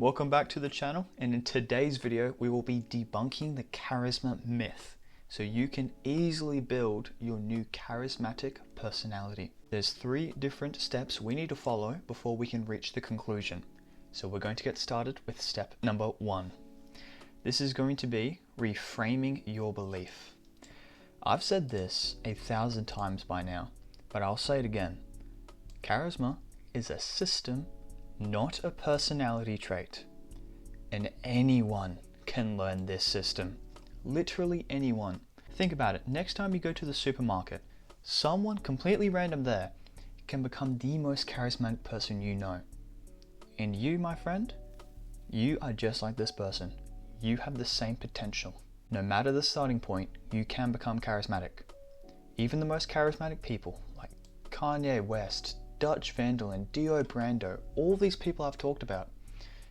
welcome back to the channel, and in today's video we will be debunking the charisma myth so you can easily build your new charismatic personality. There's 3 different steps we need to follow before we can reach the conclusion. So we're going to get started with step number 1. This is going to be reframing your belief. I've said this 1,000 times by now, but I'll say it again. Charisma is a system, not a personality trait. And anyone can learn this system. Literally anyone. Think about it. Next time you go to the supermarket, someone completely random there can become the most charismatic person you know. And you, my friend, you are just like this person. You have the same potential. No matter the starting point, you can become charismatic. Even the most charismatic people, like Kanye West, Dutch Vanderlyn, Dio Brando, all these people I've talked about,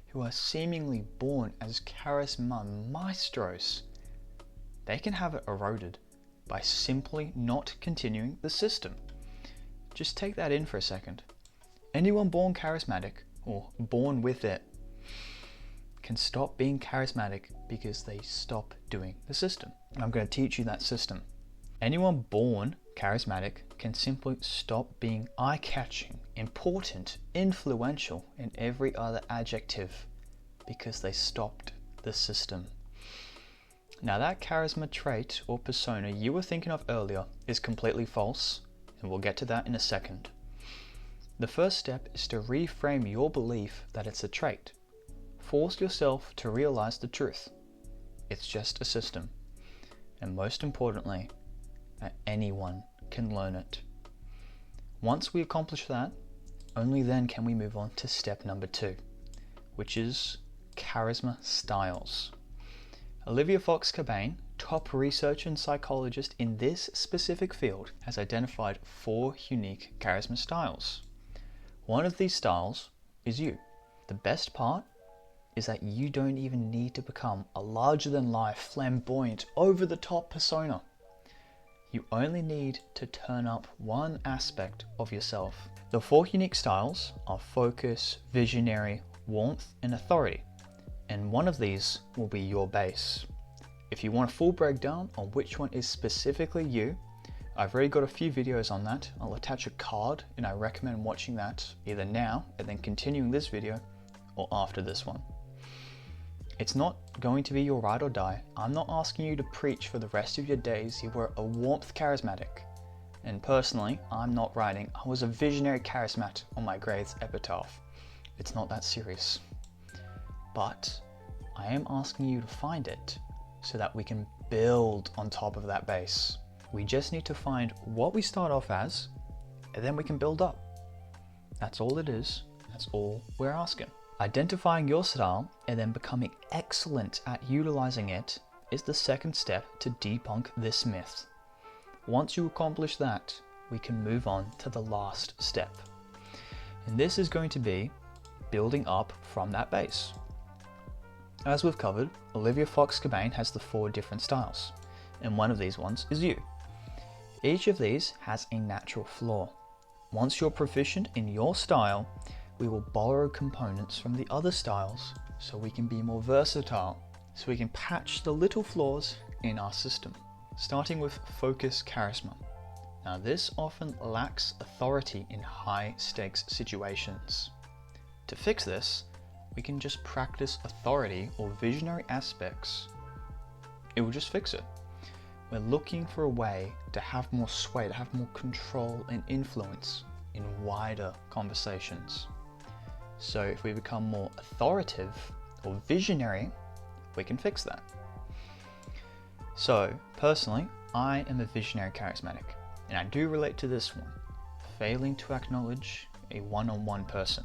who are seemingly born as charisma maestros, they can have it eroded by simply not continuing the system. Just take that in for a second. Anyone born charismatic, or born with it, can stop being charismatic because they stop doing the system. I'm going to teach you that system. Anyone born charismatic can simply stop being eye-catching, important, influential, and every other adjective because they stopped the system. Now that charisma trait or persona you were thinking of earlier is completely false, and we'll get to that in a second. The first step is to reframe your belief that it's a trait. Force yourself to realize the truth. It's just a system. And most importantly, that anyone can learn it. Once we accomplish that, only then can we move on to step number 2, which is charisma styles. Olivia Fox-Cabane, top researcher and psychologist in this specific field, has identified 4 unique charisma styles. One of these styles is you. The best part is that you don't even need to become a larger-than-life, flamboyant, over-the-top persona. You only need to turn up one aspect of yourself. The 4 unique styles are focus, visionary, warmth, and authority, and one of these will be your base. If you want a full breakdown on which one is specifically you, I've already got a few videos on that. I'll attach a card, and I recommend watching that either now and then continuing this video, or after this one. It's not going to be your ride or die. I'm not asking you to preach for the rest of your days you were a warmth charismatic. And personally, I'm not writing I was a visionary charismat on my grades epitaph. It's not that serious. But I am asking you to find it so that we can build on top of that base. We just need to find what we start off as, and then we can build up. That's all it is. That's all we're asking. Identifying your style and then becoming excellent at utilizing it is the second step to debunk this myth. Once you accomplish that, we can move on to the last step. And this is going to be building up from that base. As we've covered, Olivia Fox-Cabane has the 4 different styles, and one of these ones is you. Each of these has a natural flaw. Once you're proficient in your style, we will borrow components from the other styles so we can be more versatile, so we can patch the little flaws in our system. Starting with focus charisma. Now this often lacks authority in high stakes situations. To fix this, we can just practice authority or visionary aspects. It will just fix it. We're looking for a way to have more sway, to have more control and influence in wider conversations. So if we become more authoritative or visionary, we can fix that. So personally, I am a visionary charismatic, and I do relate to this one, failing to acknowledge a one-on-one person.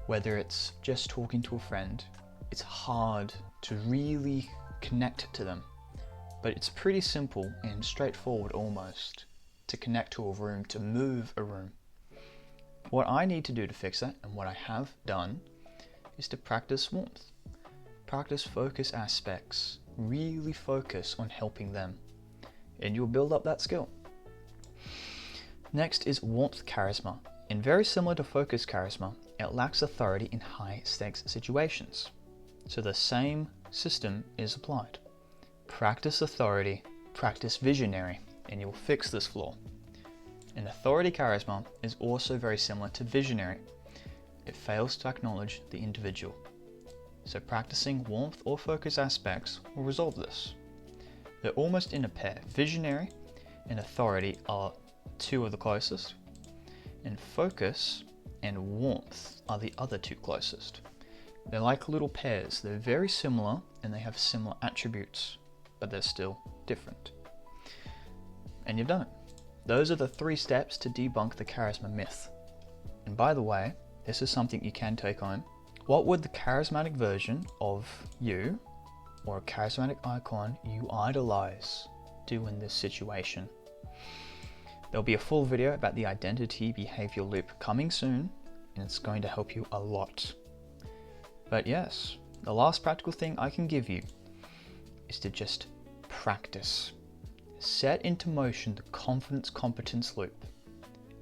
Whether it's just talking to a friend, it's hard to really connect to them, but it's pretty simple and straightforward almost to connect to a room, to move a room. What I need to do to fix that, and what I have done, is to practice warmth. Practice focus aspects. Really focus on helping them. And you'll build up that skill. Next is warmth charisma. And very similar to focus charisma, it lacks authority in high stakes situations. So the same system is applied. Practice authority, practice visionary, and you'll fix this flaw. An authority charisma is also very similar to visionary. It fails to acknowledge the individual. So practicing warmth or focus aspects will resolve this. They're almost in a pair. Visionary and authority are two of the closest, and focus and warmth are the other two closest. They're like little pairs. They're very similar and they have similar attributes, but they're still different. And you've done it. Those are the 3 steps to debunk the charisma myth. And by the way, this is something you can take home. What would the charismatic version of you, or a charismatic icon you idolize, do in this situation? There'll be a full video about the identity behavior loop coming soon, and it's going to help you a lot. But yes, the last practical thing I can give you is to just practice. Set into motion the confidence competence loop.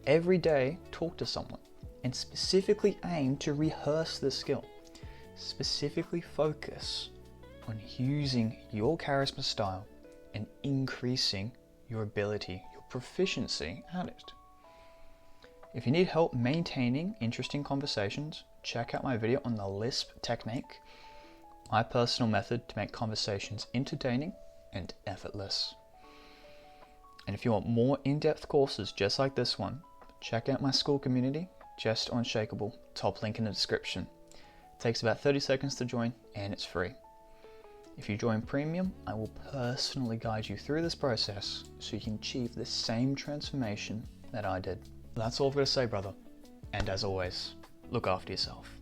Every day, talk to someone and specifically aim to rehearse the skill. Specifically focus on using your charisma style and increasing your ability, your proficiency at it. If you need help maintaining interesting conversations, check out my video on the Lisp technique, my personal method to make conversations entertaining and effortless. And if you want more in-depth courses just like this one, check out my school community, Just Unshakable, top link in the description. It takes about 30 seconds to join and it's free. If you join Premium, I will personally guide you through this process so you can achieve the same transformation that I did. That's all I've got to say, brother. And as always, look after yourself.